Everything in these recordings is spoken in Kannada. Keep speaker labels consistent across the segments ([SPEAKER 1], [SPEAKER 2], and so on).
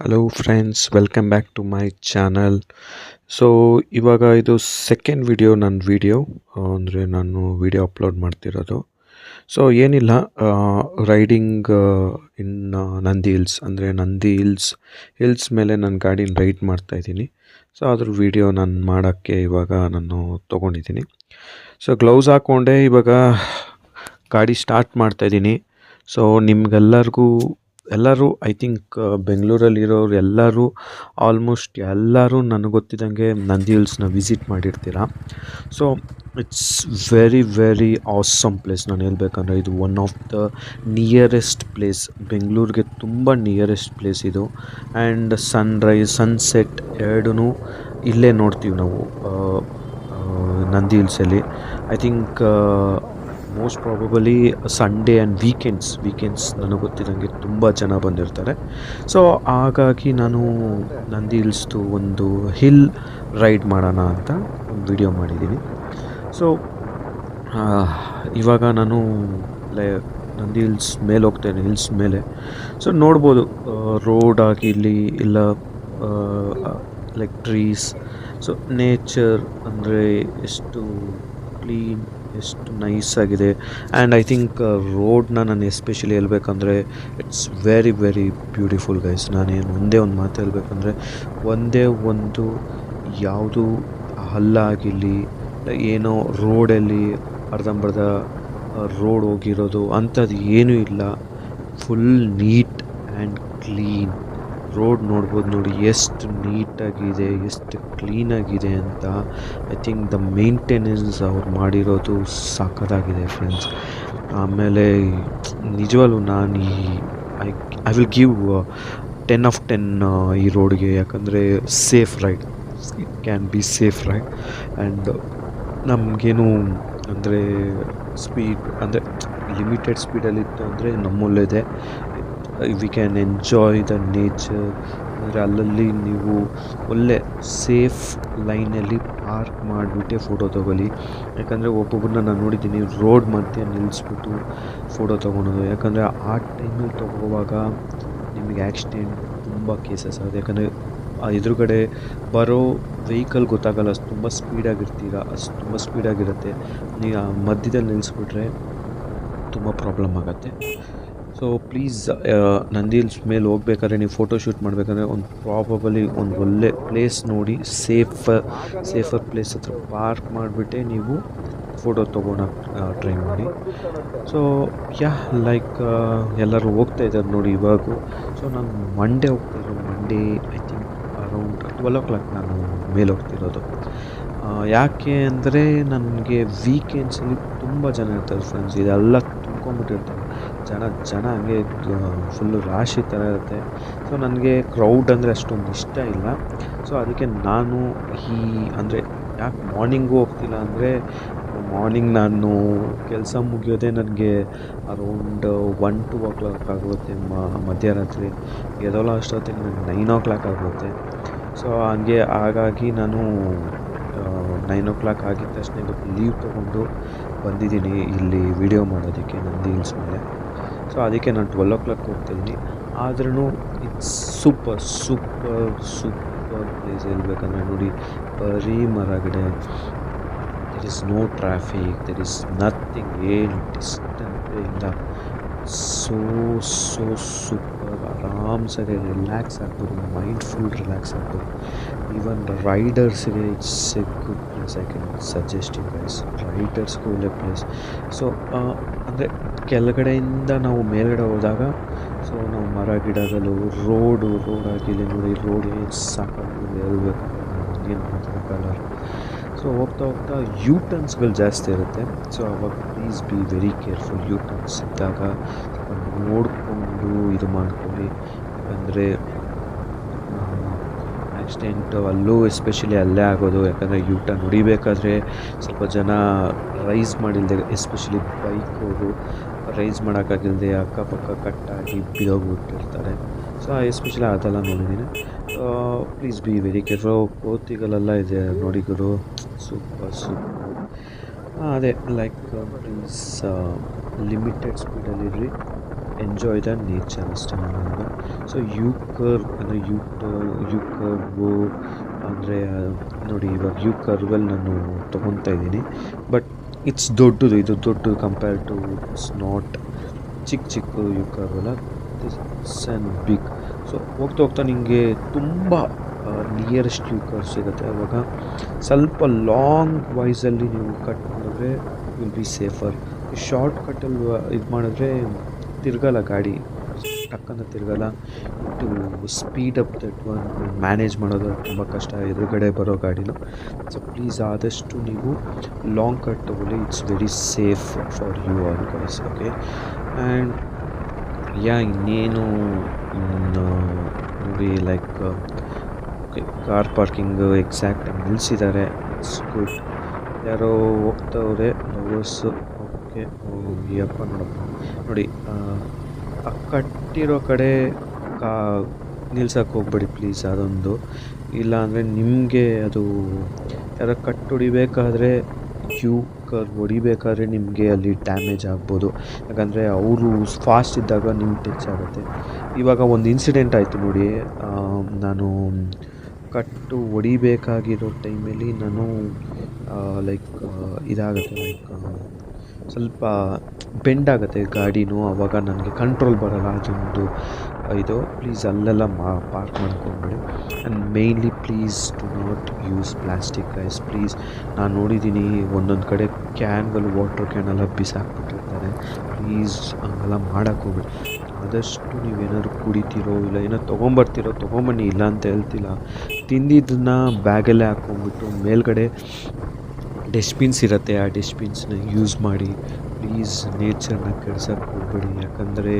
[SPEAKER 1] Hello friends, welcome back to my channel. So ಇವಾಗ ಇದು ಸೆಕೆಂಡ್ ವಿಡಿಯೋ ಅಂದರೆ ನಾನು ವಿಡಿಯೋ ಅಪ್ಲೋಡ್ ಮಾಡ್ತಿರೋದು. ಸೊ ಏನಿಲ್ಲ, ರೈಡಿಂಗ್ ಇನ್ ನಂದಿ ಹಿಲ್ಸ್, ಅಂದರೆ ನಂದಿ ಹಿಲ್ಸ್ ಮೇಲೆ ನನ್ನ ಗಾಡಿನ ರೈಡ್ ಮಾಡ್ತಾಯಿದ್ದೀನಿ. ಸೊ ಅದ್ರ ವಿಡಿಯೋ ನಾನು ಮಾಡೋಕ್ಕೆ ಇವಾಗ ನಾನು ತೊಗೊಂಡಿದ್ದೀನಿ. ಸೊ ಗ್ಲೌಸ್ ಹಾಕ್ಕೊಂಡೆ ಇವಾಗ ಗಾಡಿ ಸ್ಟಾರ್ಟ್ ಮಾಡ್ತಾಯಿದ್ದೀನಿ. ಸೊ ಎಲ್ಲರೂ ಐ ಥಿಂಕ್ ಬೆಂಗಳೂರಲ್ಲಿರೋರು ಎಲ್ಲರೂ ಆಲ್ಮೋಸ್ಟ್ ಎಲ್ಲರೂ ನನಗೆ ಗೊತ್ತಿದ್ದಂಗೆ ನಂದಿ ಹಿಲ್ಸ್ನ ವಿಸಿಟ್ ಮಾಡಿರ್ತೀರ. So it's very very awesome place. ನಾನು ಹೇಳ್ಬೇಕಂದ್ರೆ ಇದು one of the nearest place, ಬೆಂಗಳೂರಿಗೆ ತುಂಬ ನಿಯರೆಸ್ಟ್ ಪ್ಲೇಸ್ ಇದು. ಆ್ಯಂಡ್ ಸನ್ರೈಸ್ ಸನ್ಸೆಟ್ ಎರಡೂ ಇಲ್ಲೇ ನೋಡ್ತೀವಿ ನಾವು ನಂದಿ ಹಿಲ್ಸಲ್ಲಿ. I think most probably Sunday and weekends ನನಗೆ ಗೊತ್ತಿದ್ದಂಗೆ ತುಂಬ ಜನ ಬಂದಿರ್ತಾರೆ. ಸೊ ಹಾಗಾಗಿ ನಾನು ನಂದಿ ಹಿಲ್ಸ್ದು ಒಂದು ಹಿಲ್ ರೈಡ್ ಮಾಡೋಣ ಅಂತ ಒಂದು ವಿಡಿಯೋ ಮಾಡಿದ್ದೀನಿ. ಸೊ ಇವಾಗ ನಾನು ನಂದಿ ಹಿಲ್ಸ್ ಮೇಲೆ ಹೋಗ್ತೇನೆ, ಹಿಲ್ಸ್ ಮೇಲೆ. ಸೊ ನೋಡ್ಬೋದು ರೋಡ್ ಆಗಿರಲಿ ಇಲ್ಲ ಲೈಕ್ ಟ್ರೀಸ್. ಸೊ ನೇಚರ್ ಅಂದರೆ ಎಷ್ಟು ಕ್ಲೀನ್, ಎಷ್ಟು ನೈಸ್ ಆಗಿದೆ. ಆ್ಯಂಡ್ ಐ ಥಿಂಕ್ ರೋಡ್ನ ನಾನು ಎಸ್ಪೆಷಲಿ ಹೇಳ್ಬೇಕಂದ್ರೆ it's very very beautiful guys. ನಾನೇನು ಒಂದೇ ಒಂದು ಮಾತು ಹೇಳ್ಬೇಕಂದ್ರೆ, ಒಂದೇ ಒಂದು ಯಾವುದು ಹಲ್ಲಾಗಿರಲಿ ಏನೋ ರೋಡಲ್ಲಿ ಅರ್ಧಂಬರ್ಧ ರೋಡ್ ಹೋಗಿರೋದು ಅಂಥದ್ದು ಏನೂ ಇಲ್ಲ. Full neat and clean road. ನೋಡ್ಬೋದು ನೋಡಿ ಎಷ್ಟು ನೀಟಾಗಿದೆ, ಎಷ್ಟು ಕ್ಲೀನಾಗಿದೆ ಅಂತ. ಐ ಥಿಂಕ್ ದ ಮೇಂಟೆನೆನ್ಸ್ ಅವ್ರು ಮಾಡಿರೋದು ಸಖತ್ತಾಗಿದೆ ಫ್ರೆಂಡ್ಸ್. ಆಮೇಲೆ ನಿಜವಾಗ್ಲೂ ನಾನು ಐ ವಿಲ್ ಗಿವ್ 10 of 10 ಈ ರೋಡ್ಗೆ. ಯಾಕಂದರೆ safe ride, it can be safe ride. And ನಮಗೇನು ಅಂದರೆ ಸ್ಪೀಡ್ ಅಂದರೆ ಲಿಮಿಟೆಡ್ ಸ್ಪೀಡಲ್ಲಿತ್ತು ಅಂದರೆ ನಮ್ಮಲ್ಲಿದೆ. We can enjoy the nature. ಅಂದರೆ ಅಲ್ಲಲ್ಲಿ ನೀವು ಒಳ್ಳೆ ಸೇಫ್ ಲೈನಲ್ಲಿ ಪಾರ್ಕ್ ಮಾಡಿಬಿಟ್ಟೆ ಫೋಟೋ ತೊಗೊಳ್ಳಿ. ಯಾಕಂದರೆ ಒಬ್ಬೊಬ್ಬರನ್ನ ನಾನು ನೋಡಿದ್ದೀನಿ ರೋಡ್ ಮಧ್ಯೆ ನಿಲ್ಲಿಸ್ಬಿಟ್ಟು ಫೋಟೋ ತೊಗೊಳೋದು. ಯಾಕಂದರೆ ಆ ಟೈಮಲ್ಲಿ ತೊಗೋವಾಗ ನಿಮಗೆ ಆ್ಯಕ್ಸಿಡೆಂಟ್ ತುಂಬ ಕೇಸಸ್ ಆಗುತ್ತೆ. ಯಾಕಂದರೆ ಆ ಎದುರುಗಡೆ ಬರೋ ವೆಹಿಕಲ್ ಗೊತ್ತಾಗಲ್ಲ, ಅಷ್ಟು ತುಂಬ ಸ್ಪೀಡಾಗಿರುತ್ತೆ. ನೀವು ಆ ಮಧ್ಯದಲ್ಲಿ ನಿಲ್ಲಿಸ್ಬಿಟ್ರೆ ತುಂಬ ಪ್ರಾಬ್ಲಮ್ ಆಗುತ್ತೆ. ಸೊ ಪ್ಲೀಸ್ ನಂದಿ ಹಿಲ್ಸ್ ಮೇಲೆ ಹೋಗ್ಬೇಕಾದ್ರೆ ನೀವು ಫೋಟೋ ಶೂಟ್ ಮಾಡಬೇಕಾದ್ರೆ ಒಂದು ಒಳ್ಳೆ ಪ್ಲೇಸ್ ನೋಡಿ, ಸೇಫರ್ ಪ್ಲೇಸ್ ಹತ್ರ ಪಾರ್ಕ್ ಮಾಡಿಬಿಟ್ಟೆ ನೀವು ಫೋಟೋ ತೊಗೊಳಕ್ಕೆ ಟ್ರೈ ಮಾಡಿ. ಸೊ ಲೈಕ್ ಎಲ್ಲರೂ ಹೋಗ್ತಾ ಇದ್ದಾರೆ ನೋಡಿ ಇವಾಗೂ. ಸೊ ನಾನು Monday I think around 12 o'clock ನಾನು ಮೇಲೆ ಹೋಗ್ತಿರೋದು. ಯಾಕೆ ಅಂದರೆ ನನಗೆ ವೀಕೆಂಡ್ಸಲ್ಲಿ ತುಂಬ ಜನ ಇರ್ತಾರೆ ಫ್ರೆಂಡ್ಸ್. ಇದೆಲ್ಲ ತುಂಬ್ಕೊಂಡ್ಬಿಟ್ಟಿರ್ತಾರೆ ಜನ ಹಂಗೆ ಫುಲ್ಲು ರಾಶಿ ಥರ ಇರುತ್ತೆ. ಸೊ ನನಗೆ ಕ್ರೌಡ್ ಅಂದರೆ ಅಷ್ಟೊಂದು ಇಷ್ಟ ಇಲ್ಲ. ಸೊ ಅದಕ್ಕೆ ನಾನು ಅಂದರೆ ಯಾಕೆ ಮಾರ್ನಿಂಗೂ ಹೋಗ್ತಿಲ್ಲ ಅಂದರೆ, ಮಾರ್ನಿಂಗ್ ನಾನು ಕೆಲಸ ಮುಗಿಯೋದೇ ನನಗೆ ಅರೌಂಡ್ 1-2 o'clock ಆಗುತ್ತೆ. ಮಧ್ಯರಾತ್ರಿ ಎದೋಲ್ಲ ಅಷ್ಟೊತ್ತಿಗೆ ನನಗೆ 9 o'clock ಆಗುತ್ತೆ. ಸೊ ಹಾಗಾಗಿ ನಾನು 9 o'clock ಆಗಿದ ತಕ್ಷಣ ಇವತ್ತು ಲೀವ್ ತೊಗೊಂಡು ಬಂದಿದ್ದೀನಿ ಇಲ್ಲಿ ವಿಡಿಯೋ ಮಾಡೋದಕ್ಕೆ ನಂದಿ ಹಿಲ್ಸ್ ಮೇಲೆ. ಸೊ ಅದಕ್ಕೆ ನಾನು 12 o'clock ಹೋಗ್ತಾಯಿದ್ದೀನಿ. ಆದ್ರೂ ಇಟ್ಸ್ ಸೂಪರ್ ಪ್ಲೇಸ್. ಹೇಳ್ಬೇಕಂದ್ರೆ ನೋಡಿ, ಬರೀ ಮರಗಿಡ, there is no traffic, there is nothing, ಏನು ಡಿಸ್ಟರ್ಬೇ ಇಲ್ಲ. So super. ಆರಾಮ್ಸಾಗೆ ರಿಲ್ಯಾಕ್ಸ್ ಆಗ್ಬೋದು, ಮೈಂಡ್ ಫುಲ್ ರಿಲ್ಯಾಕ್ಸ್ ಆಗ್ಬೋದು. ಈವನ್ ರೈಡರ್ಸ್ಗೆ it's a good place. I can suggest you guys, ರೈಡರ್ಸ್ಗೂ ಒಳ್ಳೆ ಪ್ಲೇಸ್. ಸೊ ಅಂದರೆ ಕೆಳಗಡೆಯಿಂದ ನಾವು ಮೇಲ್ಗಡೆ ಹೋದಾಗ ಸೊ ನಾವು ಮರ ಗಿಡಗಳು, ರೋಡ್ ಆಗಿಲ್ಲ ನೋಡಿ, ರೋಡ್ ಏನು ಸಾಕಾಗಿದೆ ಹೇಳ್ಬೇಕಂದ್ರೆ ನನಗೇನು ಮಾತಾಡೋಕ್ಕಾಗಲ್ಲ. ಸೊ ಹೋಗ್ತಾ ಯೂ-ಟರ್ನ್ಸ್ಗಳು ಜಾಸ್ತಿ ಇರುತ್ತೆ. ಸೊ ಅವಾಗ please be very careful. You-turns ಇದ್ದಾಗ ಸ್ವಲ್ಪ ನೋಡಿಕೊಂಡು ಇದು ಮಾಡ್ಕೊಳ್ಳಿ. ಯಾಕಂದರೆ ಆಕ್ಸಿಡೆಂಟು ಅಲ್ಲೂ ಎಸ್ಪೆಷಲಿ ಅಲ್ಲೇ ಆಗೋದು. ಯಾಕಂದರೆ ಯೂ-ಟರ್ನ್ ಹೊಡಿಬೇಕಾದ್ರೆ ಸ್ವಲ್ಪ ಜನ ರೈಸ್ ಮಾಡಿಲ್ಲದೆ, ಎಸ್ಪೆಷಲಿ ಬೈಕವರು ರೈಸ್ ಮಾಡೋಕ್ಕಾಗಿಲ್ಲದೆ ಅಕ್ಕಪಕ್ಕ ಕಟ್ಟಾಗಿ ಬಿದ್ದೋಗ್ಬಿಟ್ಟಿರ್ತಾರೆ. ಸೊ ಎಸ್ಪೆಷಲಿ ಅದೆಲ್ಲ ನೋಡಿದ್ದೀನಿ. Please be very careful. ಕೋತಿಗಳೆಲ್ಲ ಇದೆ ನೋಡಿ ಗುರು, ಸೂಪರ್. ಅದೇ ಲೈಕ್ ಪ್ಲೀಸ್ ಲಿಮಿಟೆಡ್ ಸ್ಪೀಡಲ್ಲಿರ್ರಿ, ಎಂಜಾಯ್ ದ ನೇಚರ್ ಅಷ್ಟೇ. ನಾನು ಸೊ ಯು ಕರ್ವ್ ಅಂದರೆ ಯು ಕರ್ವು ಅಂದರೆ ನೋಡಿ, ಇವಾಗ ಯು ಕರ್ವಲ್ಲಿ ನಾನು ತೊಗೊತಾ ಇದ್ದೀನಿ. ಬಟ್ ಇಟ್ಸ್ ದೊಡ್ಡದು, ಇದು ದೊಡ್ಡದು ಕಂಪೇರ್ ಟು ಇಟ್ಸ್ ನಾಟ್ ಚಿಕ್ಕ ಯು ಕರ್ವಲ್ಲ, ದಿಸ್ ಆ್ಯಂಡ್ ಬಿಗ್. ಸೊ ಹೋಗ್ತಾ ಹೋಗ್ತಾ ನಿಮಗೆ ತುಂಬ ನಿಯರೆಸ್ಟ್ ಯು ಕರ್ವ್ ಸಿಗುತ್ತೆ. ಆವಾಗ ಸ್ವಲ್ಪ ಲಾಂಗ್ ವಾಯ್ಸಲ್ಲಿ ನೀವು ಕಟ್ ಮಾಡಿದ್ರೆ ವಿಲ್ ಬಿ ಸೇಫರ್. ಶಾರ್ಟ್ ಕಟ್ಟಲ್ಲಿ ಇದು ಮಾಡಿದ್ರೆ ತಿರ್ಗಲ್ಲ ಗಾಡಿ, ಟಕ್ಕಂತ ತಿರ್ಗಲ್ಲ. To speed up that one manage ಮಾಡೋದು ತುಂಬ ಕಷ್ಟ ಎದುರುಗಡೆ ಬರೋ ಗಾಡಿನ. ಸೊ ಪ್ಲೀಸ್ ಆದಷ್ಟು ನೀವು ಲಾಂಗ್ ಕಟ್ ತಗೊಳ್ಳಿ, it's very safe for you all guys. Okay, and ಇನ್ನೇನು ನೋಡಿ, ಲೈಕ್ ಓಕೆ, ಕಾರ್ ಪಾರ್ಕಿಂಗು ಎಕ್ಸಾಕ್ಟಾಗಿ ನಿಲ್ಲಿಸಿದ್ದಾರೆ, ಇಟ್ಸ್ ಗುಡ್. ಯಾರೋ ಹೋಗ್ತವ್ರೆ ಲವರ್ಸು. ಓಕೆ, ಯಪ್ಪ ನೋಡಪ್ಪ ನೋಡಿ, ಕಟ್ಟಿರೋ ಕಡೆ ನಿಲ್ಸಕ್ಕೆ ಹೋಗ್ಬೇಡಿ ಪ್ಲೀಸ್, ಅದೊಂದು. ಇಲ್ಲಾಂದರೆ ನಿಮಗೆ ಅದು ಯಾರೋ ಕಟ್ ಹೊಡಿಬೇಕಾದ್ರೆ, ಯು ಕರ್ವ್ ಹೊಡಿಬೇಕಾದ್ರೆ ನಿಮಗೆ ಅಲ್ಲಿ ಡ್ಯಾಮೇಜ್ ಆಗ್ಬೋದು. ಯಾಕಂದರೆ ಅವರು ಫಾಸ್ಟ್ ಇದ್ದಾಗ ನಿಮ್ಗೆ ಟಚ್ ಆಗುತ್ತೆ. ಇವಾಗ ಒಂದು ಇನ್ಸಿಡೆಂಟ್ ಆಯಿತು ನೋಡಿ, ನಾನು ಕಟ್ಟು ಹೊಡಿಬೇಕಾಗಿರೋ ಟೈಮಲ್ಲಿ ನಾನು ಲೈಕ್ ಇದಾಗುತ್ತೆ, ಲೈಕ್ ಸ್ವಲ್ಪ ಬೆಂಡ್ ಆಗುತ್ತೆ ಗಾಡಿನೂ, ಆವಾಗ ನನಗೆ ಕಂಟ್ರೋಲ್ ಬರೋಲ್ಲ. ಅದೊಂದು ಇದು, ಪ್ಲೀಸ್ ಅಲ್ಲೆಲ್ಲ ಪಾರ್ಕ್ ಮಾಡ್ಕೊಂಬೇಡಿ. And mainly please do not use plastic guys, please. ನಾನು ನೋಡಿದ್ದೀನಿ ಒಂದೊಂದು ಕಡೆ ಕ್ಯಾನ್ಗಳು, ವಾಟರ್ ಕ್ಯಾನೆಲ್ಲ ಬಿಸಾಕ್ಬಿಟ್ಟಿರ್ತಾರೆ. ಪ್ಲೀಸ್ ಹಂಗೆಲ್ಲ ಮಾಡೋಕ್ಕೆ ಹೋಗ್ಬೇಡಿ. ಆದಷ್ಟು ನೀವೇನಾದ್ರು ಕುಡಿತೀರೋ ಇಲ್ಲ ಏನೋ ತೊಗೊಂಬನ್ನಿ, ಇಲ್ಲ ಅಂತ ಹೇಳ್ತಿಲ್ಲ. ತಿಂದಿದ್ದನ್ನ ಬ್ಯಾಗಲ್ಲೇ ಹಾಕ್ಕೊಂಬಿಟ್ಟು ಮೇಲ್ಗಡೆ ಡಸ್ಟ್ಬಿನ್ಸ್ ಇರುತ್ತೆ, ಆ ಡಸ್ಟ್ಬಿನ್ಸ್ನ ಯೂಸ್ ಮಾಡಿ. ಪ್ಲೀಸ್ ನೇಚರ್ನ ಕೆಡ್ಸೋಕ್ಕೆ ಹೋಗ್ಬೇಡಿ. ಯಾಕಂದರೆ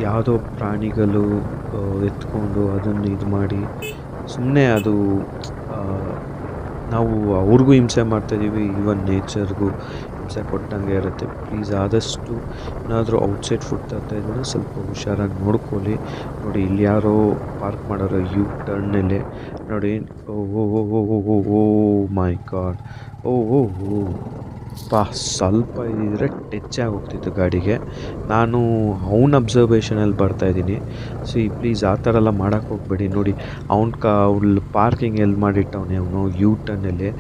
[SPEAKER 1] ಯಾವುದೋ ಪ್ರಾಣಿಗಳು ಎತ್ಕೊಂಡು ಅದನ್ನು ಇದು ಮಾಡಿ ಸುಮ್ಮನೆ ಅದು ನಾವು ಅವ್ರಿಗೂ ಹಿಂಸೆ ಮಾಡ್ತಾಯಿದ್ದೀವಿ, ಈವನ್ ನೇಚರ್ಗೂ ಹಿಂಸೆ ಕೊಟ್ಟಂಗೆ ಇರುತ್ತೆ. ಪ್ಲೀಸ್ ಆದಷ್ಟು ಏನಾದರೂ ಔಟ್ಸೈಡ್ ಫುಡ್ ತರ್ತಾಯಿದ್ರೆ ಸ್ವಲ್ಪ ಹುಷಾರಾಗಿ ನೋಡ್ಕೊಳ್ಳಿ. ನೋಡಿ, ಇಲ್ಲಿ ಯಾರೋ ಪಾರ್ಕ್ ಮಾಡೋರು ಯು ಟರ್ನಲ್ಲೇ ನೋಡಿ. ಓ ಮೈ ಗಾಡ್, ಓ ಸ್ವಲ್ಪ ಇದ್ದರೆ ಟಚ್ ಆಗೋಗ್ತಿತ್ತು ಗಾಡಿಗೆ. ನಾನು ಅವ್ನ ಅಬ್ಸರ್ವೇಷನಲ್ಲಿ ಬರ್ತಾಯಿದ್ದೀನಿ. ಪ್ಲೀಸ್ ಆ ಥರ ಎಲ್ಲ ಮಾಡೋಕ್ಕೆ ಹೋಗ್ಬೇಡಿ. ನೋಡಿ, ಅವ್ಳು ಪಾರ್ಕಿಂಗ್ ಎಲ್ಲಿ ಮಾಡಿಟ್ಟವನೇ ಅವನು ಯು ಟರ್ನಲ್ಲಿ.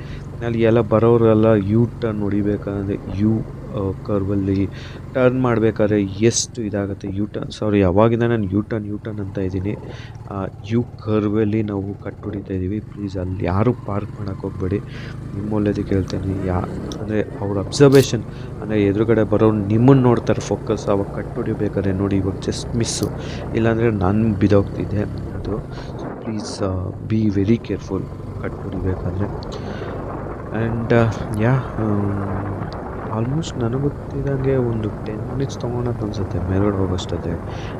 [SPEAKER 1] ಅಲ್ಲಿ ಎಲ್ಲ ಬರೋರೆಲ್ಲ ಯು ಟರ್ನ್ ಹೊಡಿಬೇಕಾದ್ರೆ ಯು ಕರ್ವಲ್ಲಿ ಟರ್ನ್ ಮಾಡಬೇಕಾದ್ರೆ ಎಷ್ಟು ಇದಾಗುತ್ತೆ. ಅವಾಗಿಂದ ನಾನು ಯು ಟರ್ನ್ ಅಂತ ಇದ್ದೀನಿ. ಯು ಕರ್ವಲ್ಲಿ ನಾವು ಕಟ್ ಹೊಡಿತಾ ಇದ್ದೀವಿ. ಪ್ಲೀಸ್ ಅಲ್ಲಿ ಯಾರೂ ಪಾರ್ಕ್ ಮಾಡೋಕ್ಕೆ ಹೋಗ್ಬೇಡಿ. ನಿಮ್ಮ ಒಳ್ಳೇದಕ್ಕೆ ಹೇಳ್ತೀನಿ. ಅಂದರೆ ಅವ್ರ ಅಬ್ಸರ್ವೇಷನ್, ಅಂದರೆ ಎದುರುಗಡೆ ಬರೋರು ನಿಮ್ಮನ್ನು ನೋಡ್ತಾರೆ ಫೋಕಸ್, ಅವಾಗ ಕಟ್ ಹೊಡಿಬೇಕಾದ್ರೆ ನೋಡಿ, ಇವಾಗ ಜಸ್ಟ್ ಮಿಸ್ಸು, ಇಲ್ಲಾಂದರೆ ನಾನು ಬಿದ್ದೋಗ್ತಿದ್ದೆ ಅದು. So please be very careful cut ಹೊಡಿಬೇಕಾದ್ರೆ. ಆ್ಯಂಡ್ ಆಲ್ಮೋಸ್ಟ್ ನನಗೆ ಗೊತ್ತಿದ್ದಂಗೆ ಒಂದು 10 ಮಿನಿಟ್ಸ್ ತೊಗೊಳಕ್ಕೆ ಅನಿಸುತ್ತೆ ಮೇಲ್ಗಡೆ ಹೋಗೋಷ್ಟೊತ್ತೆ.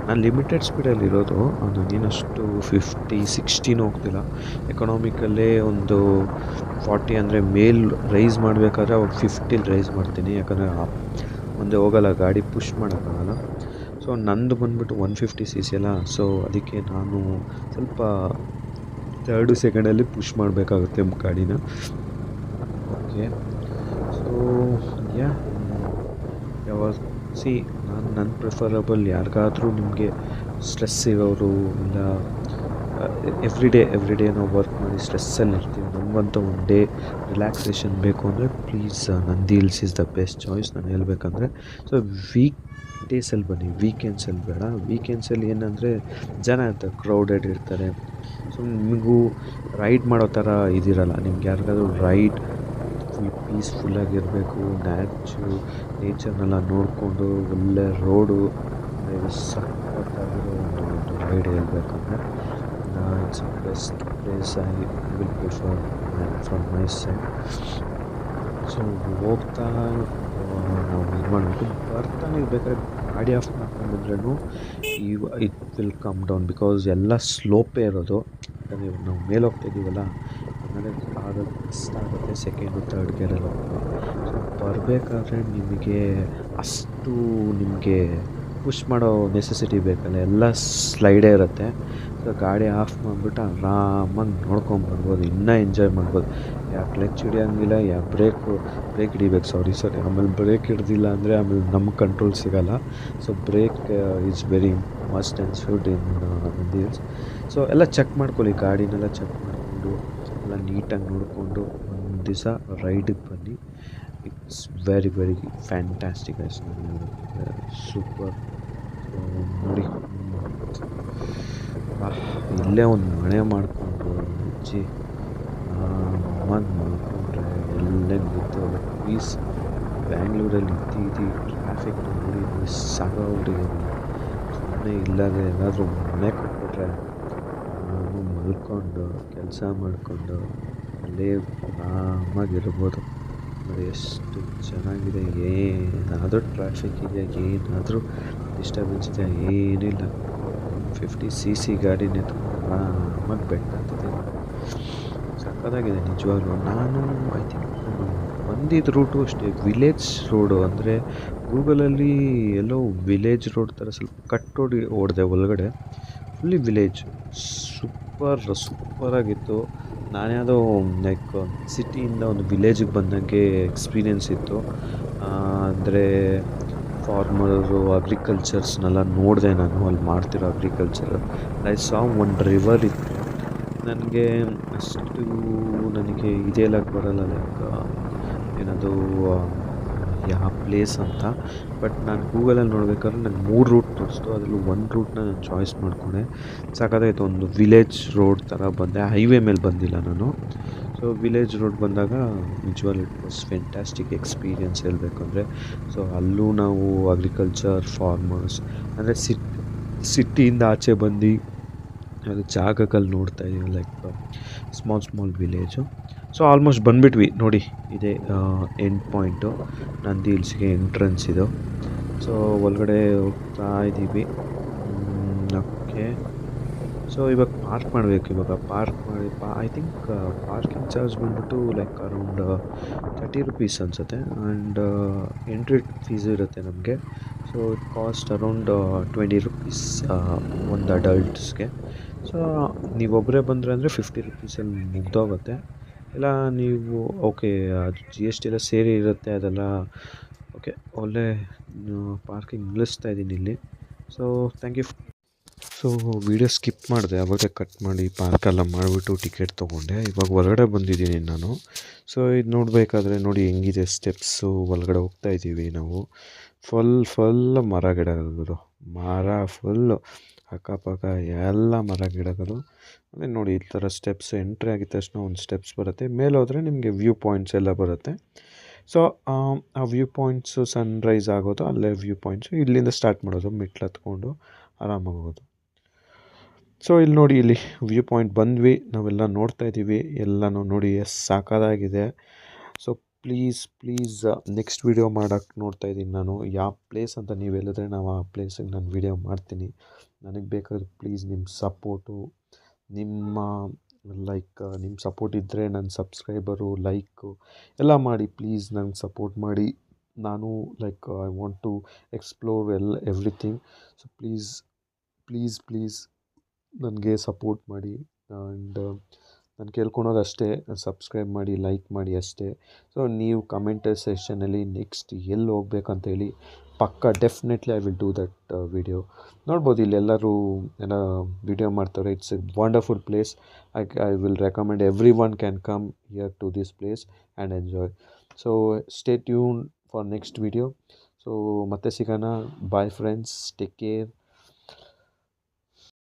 [SPEAKER 1] ನಾನು ಲಿಮಿಟೆಡ್ ಸ್ಪೀಡಲ್ಲಿರೋದು, ನಾನೇನಷ್ಟು 50-60 ಹೋಗ್ತಿಲ್ಲ. ಎಕನಾಮಿಕಲ್ಲೇ ಒಂದು 40 ಅಂದರೆ ರೈಸ್ ಮಾಡಬೇಕಾದ್ರೆ ಅವಾಗ 50 ರೈಸ್ ಮಾಡ್ತೀನಿ. ಯಾಕಂದರೆ ಮುಂದೆ ಹೋಗಲ್ಲ ಗಾಡಿ, ಪುಷ್ ಮಾಡೋಕ್ಕಾಗಲ್ಲ. ಸೊ ನಂದು ಬಂದುಬಿಟ್ಟು 150cc ಅಲ್ಲ. ಸೊ ಅದಕ್ಕೆ ನಾನು ಸ್ವಲ್ಪ 2 ಸೆಕೆಂಡಲ್ಲಿ ಪುಷ್ ಮಾಡಬೇಕಾಗುತ್ತೆ ಗಾಡಿನ. ಓಕೆ, ಸೊ ಯಾವಾಗ ನನ್ನ ಪ್ರಿಫರಬಲ್ ಯಾರಿಗಾದರೂ ನಿಮಗೆ ಸ್ಟ್ರೆಸ್ ಇರೋರು, ಇಲ್ಲ ಎವ್ರಿ ಡೇ ನಾವು ವರ್ಕ್ ಮಾಡಿ ಸ್ಟ್ರೆಸ್ಸಲ್ಲಿ ಇರ್ತೀವಿ, ನಮಗಂತ ಒಂದು ಡೇ ರಿಲ್ಯಾಕ್ಸೇಷನ್ ಬೇಕು ಅಂದರೆ please Nandi hills is the best choice ನಾನು ಹೇಳ್ಬೇಕಂದ್ರೆ. ಸೊ ವೀಕ್ ಡೇಸಲ್ಲಿ ಬನ್ನಿ, ವೀಕೆಂಡ್ಸಲ್ಲಿ ಬೇಡ. ವೀಕೆಂಡ್ಸಲ್ಲಿ ಏನಂದರೆ ಜನ ಇರ್ತಾರೆ, ಕ್ರೌಡೆಡ್ ಇರ್ತಾರೆ. ಸೊ ನಿಮಗೂ ರೈಡ್ ಮಾಡೋ ಥರ ಇದಿರಲ್ಲ. ನಿಮ್ಗೆ ಯಾರಿಗಾದ್ರೂ ರೈಡ್ ಪೀಸ್ಫುಲ್ಲಾಗಿರಬೇಕು, ನೇಚರ್ನೆಲ್ಲ ನೋಡಿಕೊಂಡು ಒಳ್ಳೆ ರೋಡು, ಸಖತ್ತಾಗಿರೋ ಒಂದು ರೈಡ್ ಹೇಳ್ಬೇಕಂದ್ರೆ it's best place I will prefer from my side. So ಹೋಗ್ತಾ ನಾವು ಇದು ಮಾಡಬೇಕು, ಬರ್ತಾನೆ ಬೇಕಾದ್ರೆ ಗಾಡಿ ಆಫ್ ಮಾಡ್ಕೊಂಡಿದ್ರೂ it will come down, because ಎಲ್ಲ ಸ್ಲೋಪೇ ಇರೋದು. ಯಾಕಂದರೆ ನಾವು ಮೇಲೆ ಹೋಗ್ತಾಯಿದ್ದೀವಲ್ಲ, ಆಮೇಲೆ ಆಗೋದು ಕಷ್ಟ ಆಗುತ್ತೆ ಸೆಕೆಂಡು ಥರ್ಡ್ ಗೇರಲ್ಲಿ ಹೋಗ್ತೀವಿ. ಸೊ ಬರಬೇಕಾದ್ರೆ ನಿಮಗೆ ಅಷ್ಟು ಪುಷ್ ಮಾಡೋ ನೆಸೆಸಿಟಿ ಬೇಕಲ್ಲ, ಎಲ್ಲ ಸ್ಲೈಡೇ ಇರುತ್ತೆ. ಸೊ ಗಾಡಿ ಆಫ್ ಮಾಡಿಬಿಟ್ಟು ಆರಾಮಾಗಿ ನೋಡ್ಕೊಂಬರ್ಬೋದು, ಇನ್ನೂ ಎಂಜಾಯ್ ಮಾಡ್ಬೋದು. ಯಾ ಕ್ಲಚ್ ಹಿಡಿಯೋಂಗಿಲ್ಲ, ಯಾ ಬ್ರೇಕ್ ಹಿಡಿಬೇಕು, ಸಾರಿ ಆಮೇಲೆ ಬ್ರೇಕ್ ಹಿಡ್ದಿಲ್ಲ ಅಂದರೆ ಆಮೇಲೆ ನಮ್ಮ ಕಂಟ್ರೋಲ್ ಸಿಗೋಲ್ಲ. So brake is very must and should in Nandi hills. So ಎಲ್ಲ ಚೆಕ್ ಮಾಡ್ಕೊಳ್ಳಿ, ಗಾಡಿನೆಲ್ಲ ಚೆಕ್ ಮಾಡಿಕೊಂಡು ಎಲ್ಲ ನೀಟಾಗಿ ನೋಡಿಕೊಂಡು ಒಂದು ದಿವಸ ರೈಡಿಗೆ ಬನ್ನಿ. ಇಟ್ಸ್ ವೆರಿ ವೆರಿ ಫ್ಯಾಂಟಾಸ್ಟಿಕ್ ಆಯ್ತು, ನಾನು ಸೂಪರ್. ಸೊ ನೋಡಿ, ಇಲ್ಲೇ ಒಂದು ಮನೆ ಮಾಡಿಕೊಂಡು ಮುಚ್ಚಿ ಮಾಡಿಕೊಂಡ್ರೆ ಎಲ್ಲೇ ಗೊತ್ತೋಲ್ಲ ಪೀಸ್. ಬ್ಯಾಂಗ್ಳೂರಲ್ಲಿ ಇದ್ದು ಟ್ರಾಫಿಕ್ ನೋಡಿ ಸಾಕಾಗ್ಬಿಟ್ಟಿದ್ದೀನಿ. ಸುಮ್ಮನೆ ಇಲ್ಲದೆ ಏನಾದರೂ ಮನೆ ಕೊಟ್ಬಿಟ್ರೆ ನಾನು ಮಲ್ಕೊಂಡು ಕೆಲಸ ಮಾಡಿಕೊಂಡು ಅಲ್ಲೇ ಆರಾಮಾಗಿರ್ಬೋದು. ನೋಡಿ ಎಷ್ಟು ಚೆನ್ನಾಗಿದೆ, ಏನಾದರೂ ಟ್ರಾಫಿಕ್ ಇದೆಯಾ, ಏನಾದರೂ ಡಿಸ್ಟರ್ಬೆನ್ಸ್ ಇದೆಯಾ, ಏನಿಲ್ಲ. 50cc ಗಾಡಿನೇ ಆರಾಮಾಗಿ ಬೆಟ್ಟ ಹತ್ತಿದ್ದೀನಿ. ಸಕ್ಕತ್ತಾಗಿದೆ ನಿಜವಾಗ್ಲೂ. ನಾನು ಐ ಥಿಂಕ್ ಬಂದಿದ್ದ ರೂಟು ಅಷ್ಟೇ ವಿಲೇಜ್ ರೋಡು, ಅಂದರೆ ಗೂಗಲಲ್ಲಿ ಎಲ್ಲೋ ವಿಲೇಜ್ ರೋಡ್ ಥರ ಸ್ವಲ್ಪ ಕಟ್ ರೋಡ್ ಓಡಿದೆ ಒಳಗಡೆ, ಫುಲ್ಲಿ ವಿಲೇಜ್. ಸೂಪರಾಗಿತ್ತು. ನಾನು ಯಾವುದೋ ಲೈಕ್ ಸಿಟಿಯಿಂದ ಒಂದು ವಿಲೇಜಿಗೆ ಬಂದಂಗೆ ಎಕ್ಸ್ಪೀರಿಯೆನ್ಸ್ ಇತ್ತು. ಅಂದರೆ ಫಾರ್ಮರು ಅಗ್ರಿಕಲ್ಚರ್ಸ್ನೆಲ್ಲ ನೋಡಿದೆ ನಾನು, ಅಲ್ಲಿ ಮಾಡ್ತಿರೋ ಅಗ್ರಿಕಲ್ಚರ್. ಐ ಸಾ ಒಂದು ರಿವರ್ ಇತ್ತು. ನನಗೆ ಅಷ್ಟು ನನಗೆ ಇದೆಯಲ್ಲಕ್ಕೆ ಬರೋಲ್ಲ, ಲೈಕ್ ಏನದು ಯಾವ ಪ್ಲೇಸ್ ಅಂತ. ಬಟ್ ನಾನು ಗೂಗಲಲ್ಲಿ ನೋಡ್ಬೇಕಾದ್ರೆ ನನಗೆ 3 ರೂಟ್ ತೋರಿಸ್ತು, ಅದರಲ್ಲಿ ಒಂದು ರೂಟ್ನ ನಾನು ಚಾಯ್ಸ್ ಮಾಡಿಕೊಂಡೆ. ಸಾಕಾಗಾಯಿತು. ಒಂದು ವಿಲೇಜ್ ರೋಡ್ ಥರ ಬಂದೆ, ಹೈವೇ ಮೇಲೆ ಬಂದಿಲ್ಲ ನಾನು. ಸೊ ವಿಲೇಜ್ ರೋಡ್ ಬಂದಾಗ ನಿಜವಾಗ್ಲೂ ಇಟ್ ವಾಸ್ ಫ್ಯಾಂಟಾಸ್ಟಿಕ್ ಎಕ್ಸ್ಪೀರಿಯೆನ್ಸ್ ಹೇಳಬೇಕಂದ್ರೆ. ಸೊ ಅಲ್ಲೂ ನಾವು ಅಗ್ರಿಕಲ್ಚರ್ ಫಾರ್ಮರ್ಸ್, ಅಂದರೆ ಸಿಟಿಯಿಂದ ಆಚೆ ಬಂದು ಅದು ಜಾಗಗಳು ನೋಡ್ತಾಯಿದ್ದೀವಿ, like small village. So almost ಬಂದುಬಿಟ್ವಿ ನೋಡಿ, ಇದೇ ಎಂಡ್ ಪಾಯಿಂಟು, ನಂದಿ ಹಿಲ್ಸ್ಗೆ ಎಂಟ್ರೆನ್ಸ್ ಇದು. ಸೊ ಒಳಗಡೆ ಹೋಗ್ತಾ ಇದ್ದೀವಿ. ಓಕೆ, ಸೊ ಇವಾಗ ಪಾರ್ಕ್ ಮಾಡಬೇಕು. ಇವಾಗ ಪಾರ್ಕ್ ಮಾಡಿ ಐ ಥಿಂಕ್ ಪಾರ್ಕಿಂಗ್ ಚಾರ್ಜ್ ಬಂದುಬಿಟ್ಟು ಲೈಕ್ ಅರೌಂಡ್ 30 rupees ಅನಿಸುತ್ತೆ. ಆ್ಯಂಡ್ ಎಂಟ್ರಿ ಫೀಸು ಇರುತ್ತೆ ನಮಗೆ. So it cost around 20 rupees ಒಂದು ಅಡಲ್ಟ್ಸ್ಗೆ. ಸೊ ನೀವೊಬ್ಬರೇ ಬಂದರೆ ಅಂದರೆ 50 rupeesಲ್ಲಿ ಮುಗ್ದೋಗುತ್ತೆ. ಇಲ್ಲ ನೀವು ಓಕೆ, ಅದು GST ಎಲ್ಲ ಸೇರಿ ಇರುತ್ತೆ ಅದೆಲ್ಲ. ಓಕೆ, ಒಳ್ಳೆ ಪಾರ್ಕಿಂಗ್ ನಿಲ್ಲಿಸ್ತಾ ಇದ್ದೀನಿ ಇಲ್ಲಿ. So thank you. So video skip ಮಾಡಿದೆ, ಅವಾಗೇ ಕಟ್ ಮಾಡಿ ಪಾರ್ಕೆಲ್ಲ ಮಾಡಿಬಿಟ್ಟು ಟಿಕೆಟ್ ತೊಗೊಂಡೆ. ಇವಾಗ ಹೊರಗಡೆ ಬಂದಿದ್ದೀನಿ ನಾನು. ಸೊ ಇದು ನೋಡಬೇಕಾದ್ರೆ ನೋಡಿ ಹೆಂಗಿದೆ ಸ್ಟೆಪ್ಸು, ಒಳಗಡೆ ಹೋಗ್ತಾ ಇದ್ದೀವಿ ನಾವು. ಫುಲ್ ಮರ ಗಿಡಗಳು, ಫುಲ್ಲು ಅಕ್ಕಪಕ್ಕ ಎಲ್ಲ ಮರ ಗಿಡಗಳು. ಆಮೇಲೆ ನೋಡಿ ಈ ಥರ ಸ್ಟೆಪ್ಸ್, ಎಂಟ್ರಿ ಆಗಿದ ತಕ್ಷಣ ಒಂದು ಸ್ಟೆಪ್ಸ್ ಬರುತ್ತೆ. ಮೇಲೆ ಹೋದರೆ ನಿಮಗೆ ವ್ಯೂ ಪಾಯಿಂಟ್ಸ್ ಎಲ್ಲ ಬರುತ್ತೆ. ಸೊ ಆ ವ್ಯೂ ಪಾಯಿಂಟ್ಸು ಸನ್ರೈಸ್ ಆಗೋದು ಅಲ್ಲೇ ವ್ಯೂ ಪಾಯಿಂಟ್ಸು, ಇಲ್ಲಿಂದ ಸ್ಟಾರ್ಟ್ ಮಾಡೋದು, ಮೆಟ್ಲು ಹತ್ಕೊಂಡು ಆರಾಮಾಗಿ ಹೋಗೋದು. ಸೊ ಇಲ್ಲಿ ನೋಡಿ, ಇಲ್ಲಿ ವ್ಯೂ ಪಾಯಿಂಟ್ ಬಂದ್ವಿ, ನಾವೆಲ್ಲ ನೋಡ್ತಾ ಇದ್ದೀವಿ ಎಲ್ಲನೂ ನೋಡಿ ಎಷ್ಟು ಸಾಕಾಗಿದೆ. ಸೊ ಪ್ಲೀಸ್ ನೆಕ್ಸ್ಟ್ ವೀಡಿಯೋ ಮಾಡೋಕ್ಕೆ ನೋಡ್ತಾ ಇದ್ದೀನಿ ನಾನು. ಯಾವ ಪ್ಲೇಸ್ ಅಂತ ನೀವು ಹೇಳಿದ್ರೆ ನಾವು ಆ ಪ್ಲೇಸಿಗೆ ನಾನು ವೀಡಿಯೋ ಮಾಡ್ತೀನಿ. ನನಗೆ ಬೇಕಾದ್ರೆ ಪ್ಲೀಸ್ ನಿಮ್ಮ ಸಪೋರ್ಟು, ನಿಮ್ಮ ಸಪೋರ್ಟ್ ಇದ್ದರೆ ನನ್ನ ಸಬ್ಸ್ಕ್ರೈಬರು, ಲೈಕು ಎಲ್ಲ ಮಾಡಿ ಪ್ಲೀಸ್ ನಂಗೆ ಸಪೋರ್ಟ್ ಮಾಡಿ. ನಾನು like I want to explore everything. So please ನನಗೆ ಸಪೋರ್ಟ್ ಮಾಡಿ. ಆ್ಯಂಡ್ ನಾನು ಕೇಳ್ಕೊಳೋದು ಅಷ್ಟೇ, ಸಬ್ಸ್ಕ್ರೈಬ್ ಮಾಡಿ, ಲೈಕ್ ಮಾಡಿ ಅಷ್ಟೇ. ಸೊ ನೀವು ಕಮೆಂಟ್ ಸೆಷನಲ್ಲಿ ನೆಕ್ಸ್ಟ್ ಎಲ್ಲಿ ಹೋಗ್ಬೇಕಂತ ಹೇಳಿ, ಪಕ್ಕ definitely I will do that video. ನೋಡ್ಬೋದು ಇಲ್ಲೆಲ್ಲರೂ ಏನೋ ವಿಡಿಯೋ ಮಾಡ್ತಾರೆ. It's a wonderful place. I will recommend everyone can come here to this place and enjoy. So stay tune for next video. So ಮತ್ತೆ ಸಿಗೋಣ. Bye friends, take care.